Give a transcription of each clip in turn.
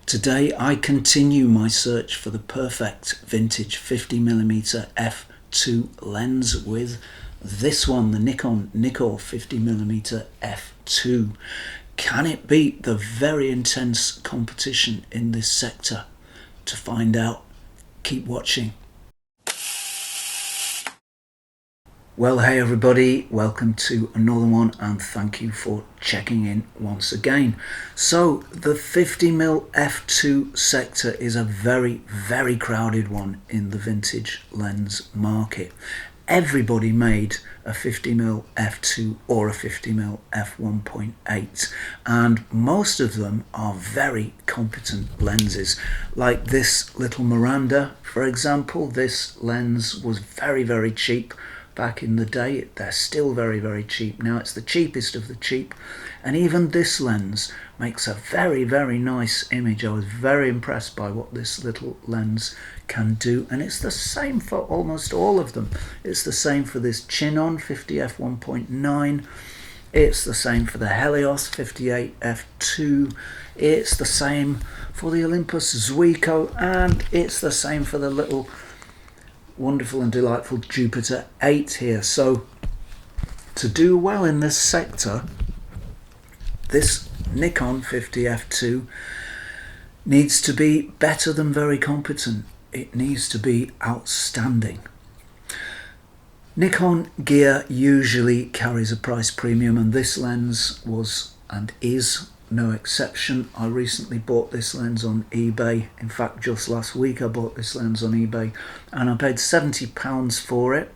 Today I continue my search for the perfect vintage 50mm f2 lens with this one, the Nikon Nikkor 50mm f2. Can it beat the very intense competition in this sector? To find out, keep watching. Well, hey everybody, welcome to another one and thank you for checking in once again. So the 50mm f2 sector is a very crowded one in the vintage lens market. Everybody made a 50mm f2 or a 50mm f1.8 and most of them are very competent lenses. Like this little Miranda, for example. This lens was very cheap back in the day. They're still very cheap now. It's the cheapest of the cheap, and even this lens makes a very nice image. I was very impressed by what this little lens can do, and it's the same for almost all of them. It's the same for this Chinon 50 f1.9. It's the same for the Helios 58 f2. It's the same for the Olympus Zuiko, and it's the same for the little wonderful and delightful Jupiter 8 here. So to do well in this sector, this Nikon 50 f2 needs to be better than very competent. It needs to be outstanding. Nikon gear usually carries a price premium, and this lens was and is no exception. I recently bought this lens on eBay. In fact, just last week I bought this lens on eBay and I paid £70 for it.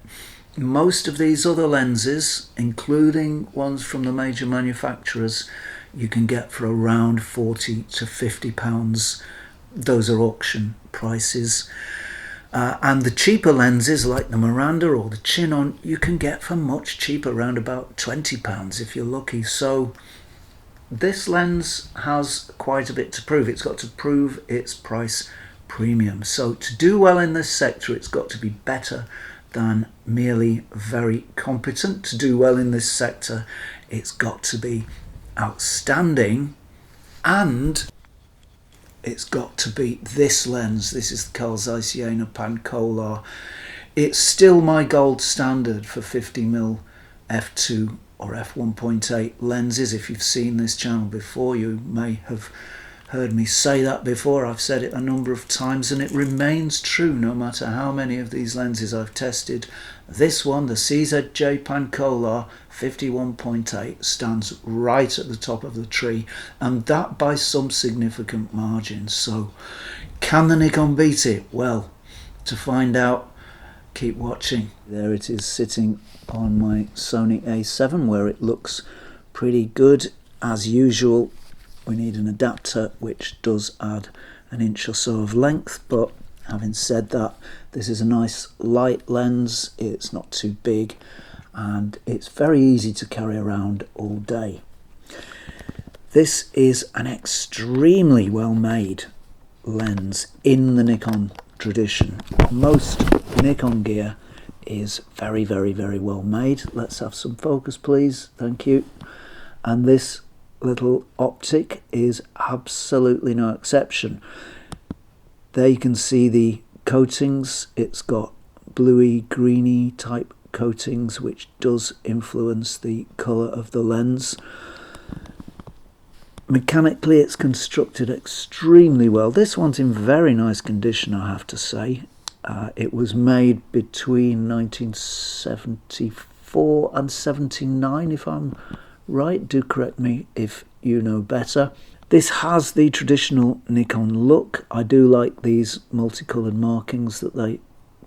Most of these other lenses, including ones from the major manufacturers, you can get for around £40 to £50. Those are auction prices. And the cheaper lenses like the Miranda or the Chinon you can get for much cheaper, around about £20 if you're lucky. So this lens has quite a bit to prove. It's got to prove its price premium. So to do well in this sector, it's got to be better than merely very competent. To do well in this sector, it's got to be outstanding, and it's got to be this lens. This is the Carl Zeiss Jena Pankolar. It's still my gold standard for 50mm f2 or f1.8 lenses. If you've seen this channel before, you may have heard me say that before. I've said it a number of times and it remains true no matter how many of these lenses I've tested. This one, the CZJ Pankolar 51.8, stands right at the top of the tree, and that by some significant margin. So can the Nikon beat it? Well, to find out, keep watching. There it is sitting on my Sony A7 where it looks pretty good. As usual, we need an adapter which does add an inch or so of length, but having said that, this is a nice light lens. It's not too big and it's very easy to carry around all day. This is an extremely well made lens in the Nikon tradition. Most Nikon gear is very well made. Let's have some focus, please. Thank you. And this little optic is absolutely no exception. There you can see the coatings. It's got bluey greeny type coatings which does influence the colour of the lens. Mechanically it's constructed extremely well. This one's in very nice condition, I have to say. It was made between 1974 and 79 if I'm right. Do correct me if you know better. This has the traditional Nikon look. I do like these multicoloured markings that they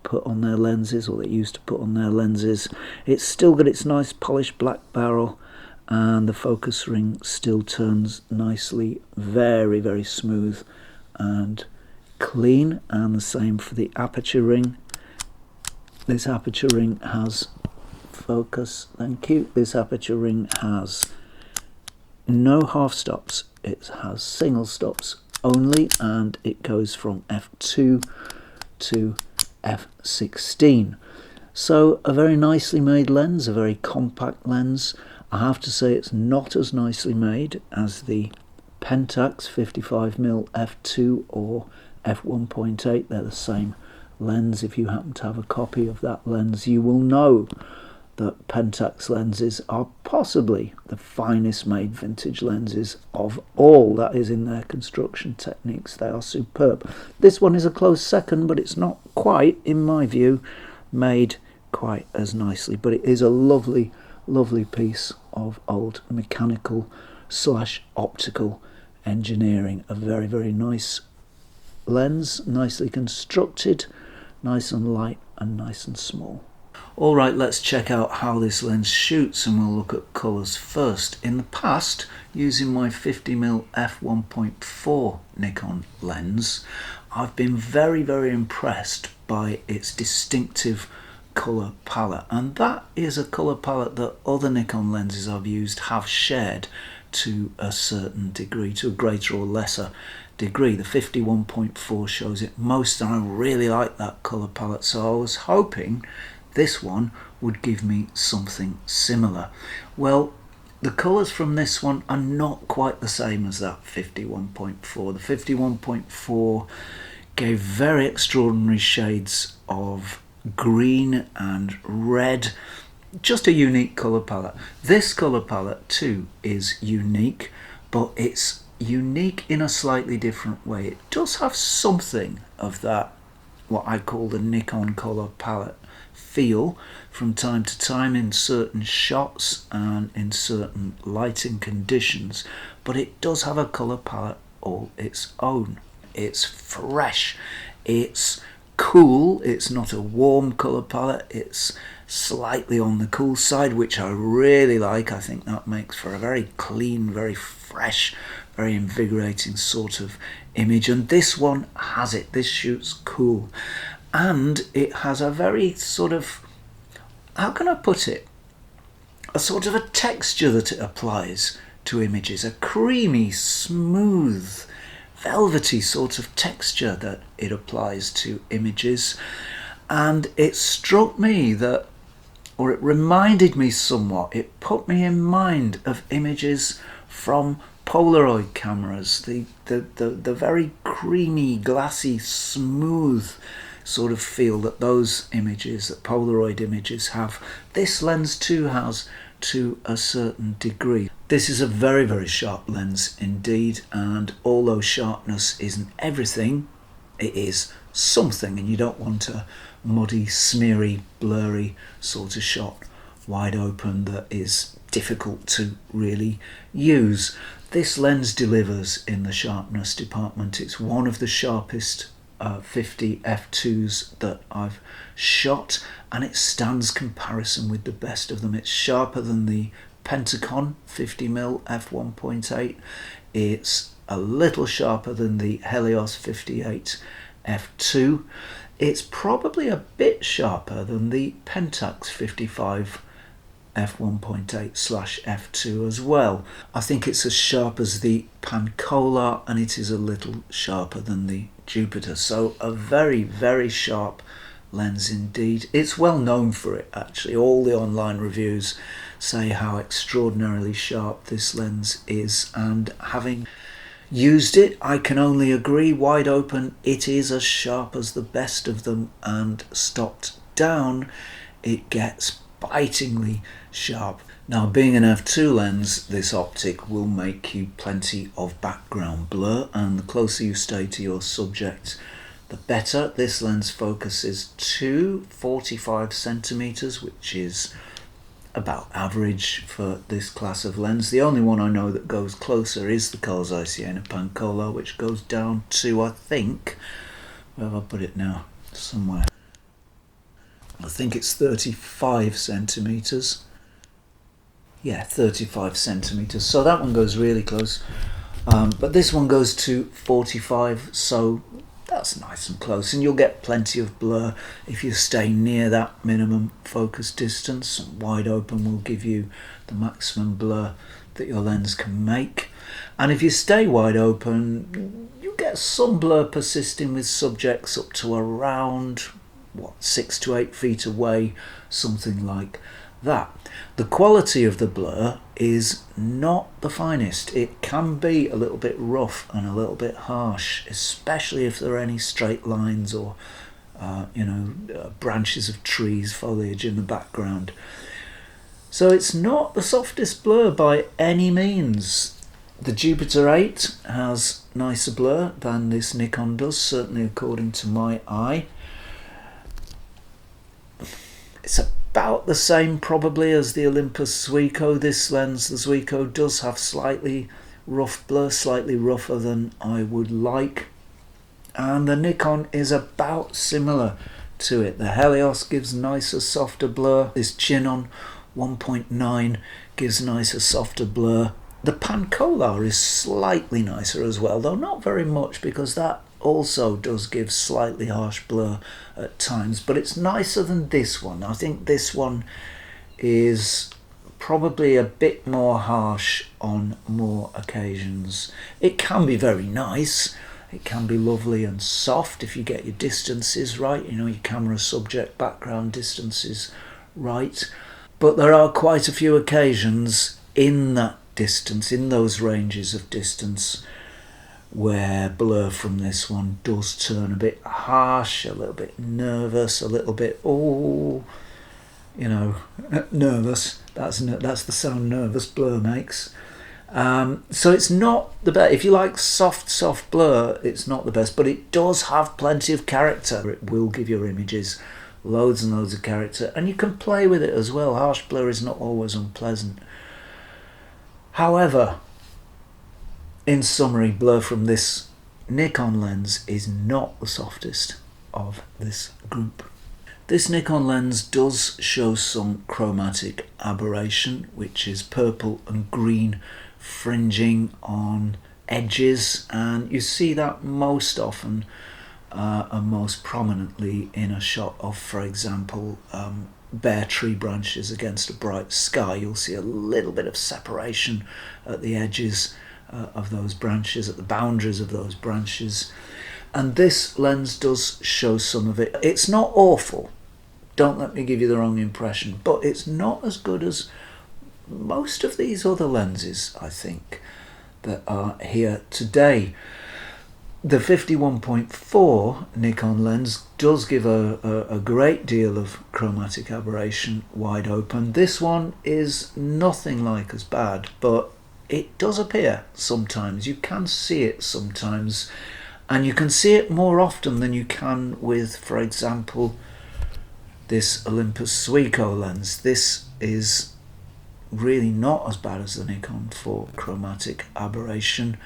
put on their lenses, or they used to put on their lenses. It's still got its nice polished black barrel, and the focus ring still turns nicely, very smooth and clean. And the same for the aperture ring. This aperture ring has focus, thank you. This aperture ring has no half stops, it has single stops only, and it goes from f2 to f16. So a very nicely made lens, a very compact lens. I have to say it's not as nicely made as the Pentax 55mm f2 or f1.8. They're the same lens. If you happen to have a copy of that lens, you will know that Pentax lenses are possibly the finest made vintage lenses of all. That is, in their construction techniques, they are superb. This one is a close second, but it's not quite, in my view, made quite as nicely. But it is a lovely, lovely piece of old mechanical / optical engineering. A very, very nice lens, nicely constructed, nice and light and nice and small. Alright, let's check out how this lens shoots, and we'll look at colours first. In the past, using my 50mm f1.4 Nikon lens, I've been very, very impressed by its distinctive colour palette, and that is a colour palette that other Nikon lenses I've used have shared to a certain degree, to a greater or lesser degree. The 51.4 shows it most, and I really like that colour palette, so I was hoping this one would give me something similar. Well, the colours from this one are not quite the same as that 51.4. The 51.4 gave very extraordinary shades of green and red, just a unique colour palette. This colour palette too is unique, but it's unique in a slightly different way. It does have something of that, what I call the Nikon colour palette feel from time to time in certain shots and in certain lighting conditions, but it does have a colour palette all its own. It's fresh, it's cool, it's not a warm colour palette, it's slightly on the cool side, which I really like. I think that makes for a very clean, very fresh, very invigorating sort of image, and this one has it. This shoots cool, and it has a very sort of, how can I put it, a sort of a texture that it applies to images, a creamy, smooth, velvety sort of texture that it applies to images. And it struck me that, or it reminded me somewhat, it put me in mind of images from Polaroid cameras, the very creamy, glassy, smooth sort of feel that those images, that Polaroid images have. This lens too has to a certain degree. This is a very, very sharp lens indeed, and although sharpness isn't everything, it is something, and you don't want a muddy, smeary, blurry sort of shot wide open that is difficult to really use. This lens delivers in the sharpness department. It's one of the sharpest 50 f2s that I've shot, and it stands comparison with the best of them. It's sharper than the Pentacon 50mm f1.8. It's a little sharper than the Helios 58 f2. It's probably a bit sharper than the Pentax 55 f1.8/f2 as well. I think it's as sharp as the Pancolar, and it is a little sharper than the Jupiter. So a very, very sharp lens indeed. It's well known for it, actually. All the online reviews say how extraordinarily sharp this lens is, and having used it, I can only agree. Wide open, it is as sharp as the best of them, and stopped down, it gets bitingly sharp. Now, being an f2 lens, this optic will make you plenty of background blur, and the closer you stay to your subject, the better. This lens focuses to 45 centimeters, which is about average for this class of lens. The only one I know that goes closer is the Carl Zeiss Pancolar, which goes down to, I think, where have I put it now? Somewhere. I think it's 35 centimeters. Yeah, 35 centimeters. So that one goes really close. But this one goes to 45, so that's nice and close, and you'll get plenty of blur if you stay near that minimum focus distance. Wide open will give you the maximum blur that your lens can make, and if you stay wide open, you get some blur persisting with subjects up to around 6 to 8 feet away, something like that. The quality of the blur is not the finest. It can be a little bit rough and a little bit harsh, especially if there are any straight lines or branches of trees, foliage in the background. So it's not the softest blur by any means. The Jupiter 8 has nicer blur than this Nikon does, certainly according to my eye. It's about the same probably as the Olympus Zuiko. This lens, the Zuiko, does have slightly rough blur, slightly rougher than I would like. And the Nikon is about similar to it. The Helios gives nicer, softer blur. This Chinon 1.9 gives nicer, softer blur. The Pankolar is slightly nicer as well, though not very much, because that also does give slightly harsh blur at times, but it's nicer than this one. I think this one is probably a bit more harsh on more occasions. It can be very nice. It can be lovely and soft if you get your distances right, your camera subject background distances right. But there are quite a few occasions in that distance, in those ranges of distance, where blur from this one does turn a bit harsh, a little bit nervous, a little bit, nervous. That's the sound nervous blur makes. So it's not the best. If you like soft blur, it's not the best, but it does have plenty of character. It will give your images loads and loads of character, and you can play with it as well. Harsh blur is not always unpleasant. However, in summary, blur from this Nikon lens is not the softest of this group. This Nikon lens does show some chromatic aberration, which is purple and green fringing on edges, and you see that most often and most prominently in a shot of, for example, bare tree branches against a bright sky. You'll see a little bit of separation at the edges of those branches, at the boundaries of those branches, and this lens does show some of it. It's not awful, don't let me give you the wrong impression, but it's not as good as most of these other lenses, I think, that are here today. The 51.4 Nikon lens does give a great deal of chromatic aberration wide open. This one is nothing like as bad, but it does appear sometimes. You can see it sometimes, and you can see it more often than you can with, for example, this Olympus Zuiko lens. This is really not as bad as the Nikon for chromatic aberration.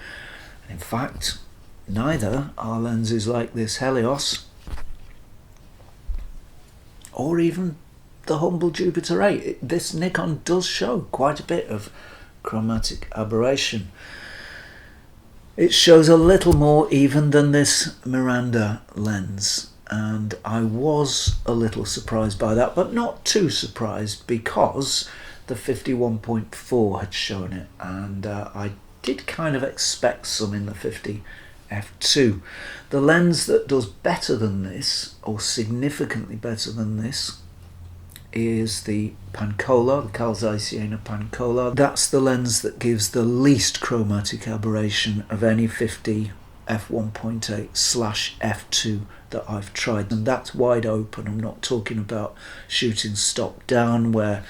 In fact, neither are lenses like this Helios or even the humble Jupiter 8. This Nikon does show quite a bit of chromatic aberration. It shows a little more even than this Miranda lens, and I was a little surprised by that, but not too surprised, because the 51.4 had shown it, and I did kind of expect some in the 50 f2. The lens that does better than this, or significantly better than this, is the Pankolar, the Carl Zeiss Sienna Pankolar. That's the lens that gives the least chromatic aberration of any 50 f1.8/f2 that I've tried, and that's wide open. I'm not talking about shooting stock down where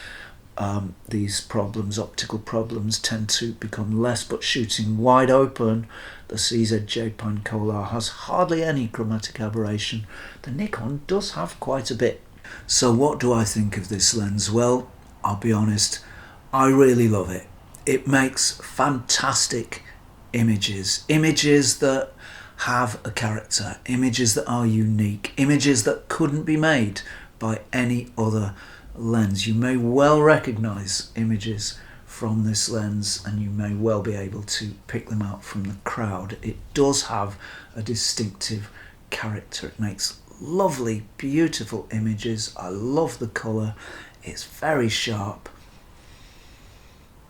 these problems, optical problems, tend to become less, but shooting wide open, the CZJ Pankolar has hardly any chromatic aberration. The Nikon does have quite a bit. So what do I think of this lens? Well, I'll be honest, I really love it. It makes fantastic images that have a character, images that are unique, images that couldn't be made by any other lens. You may well recognize images from this lens, and you may well be able to pick them out from the crowd. It does have a distinctive character. It makes lovely, beautiful images. I love the colour. It's very sharp.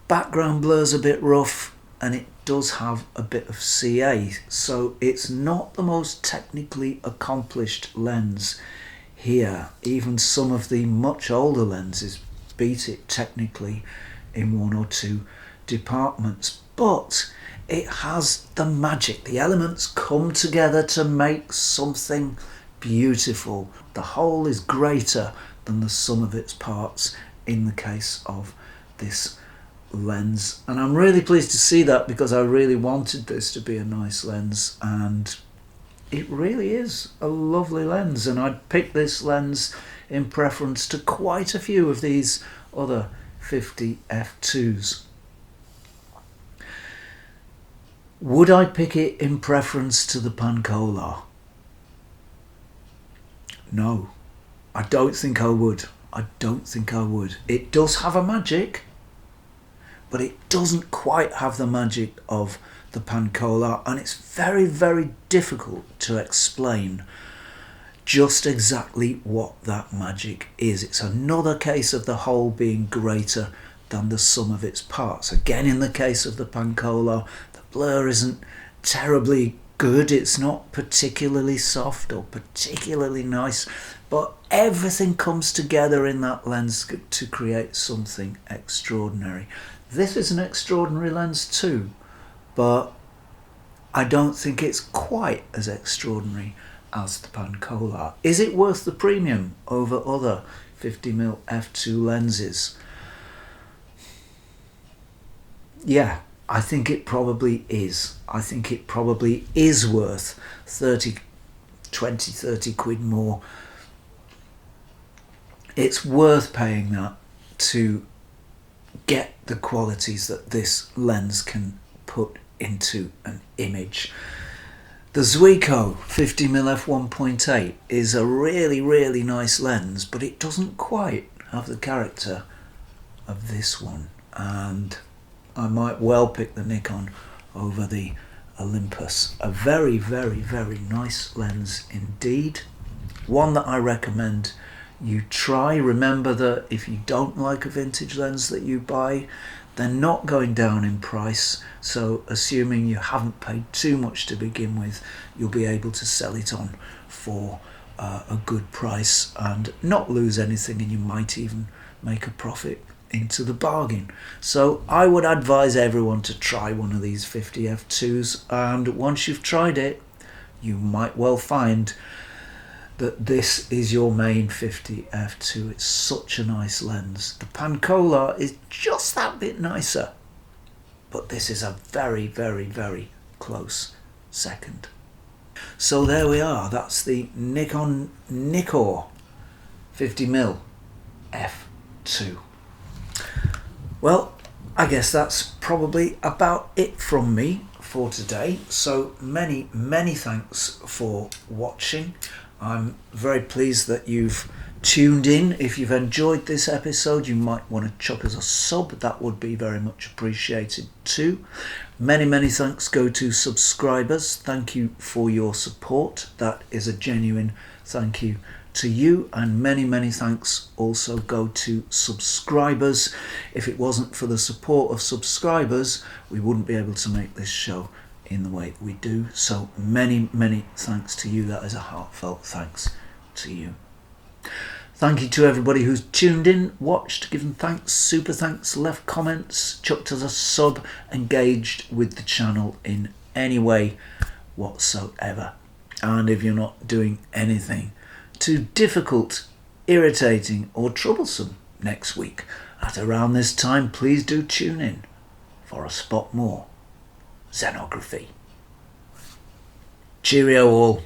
Background blur's a bit rough, and it does have a bit of CA, so it's not the most technically accomplished lens here. Even some of the much older lenses beat it technically in one or two departments, but it has the magic. The elements come together to make something beautiful. The whole is greater than the sum of its parts in the case of this lens, and I'm really pleased to see that, because I really wanted this to be a nice lens, and it really is a lovely lens. And I'd pick this lens in preference to quite a few of these other 50 f2s. Would I pick it in preference to the Pancolar? No, I don't think I would. I don't think I would. It does have a magic, but it doesn't quite have the magic of the Pancolar, and it's very, very difficult to explain just exactly what that magic is. It's another case of the whole being greater than the sum of its parts. Again, in the case of the Pancolar, the blur isn't terribly good. It's not particularly soft or particularly nice, but everything comes together in that lens to create something extraordinary. This is an extraordinary lens too, but I don't think it's quite as extraordinary as the Pancolar. Is it worth the premium over other 50mm f2 lenses? Yeah, I think it probably is. I think it probably is worth 30 quid more. It's worth paying that to get the qualities that this lens can put into an image. The Zuiko 50mm f1.8 is a really, really nice lens, but it doesn't quite have the character of this one, and I might well pick the Nikon over the Olympus. A very, very, very nice lens indeed. One that I recommend you try. Remember that if you don't like a vintage lens that you buy, they're not going down in price, so assuming you haven't paid too much to begin with, you'll be able to sell it on for a good price and not lose anything, and you might even make a profit into the bargain. So I would advise everyone to try one of these 50 f2s, and once you've tried it, you might well find that this is your main 50 f2. It's such a nice lens. The Pancolar is just that bit nicer, but this is a very, very, very close second. So there we are. That's the Nikon Nikkor 50mm f2. Well, I guess that's probably about it from me for today. So many, many thanks for watching. I'm very pleased that you've tuned in. If you've enjoyed this episode, you might want to chuck us a sub. That would be very much appreciated too. Many, many thanks go to subscribers. Thank you for your support. That is a genuine thank you to you, and many, many thanks also go to subscribers. If it wasn't for the support of subscribers, we wouldn't be able to make this show in the way we do. So many, many thanks to you. That is a heartfelt thanks to you. Thank you to everybody who's tuned in, watched, given thanks, super thanks, left comments, chucked us a sub, engaged with the channel in any way whatsoever. And if you're not doing anything too difficult, irritating or troublesome next week at around this time, please do tune in for a spot more Zenography. Cheerio all.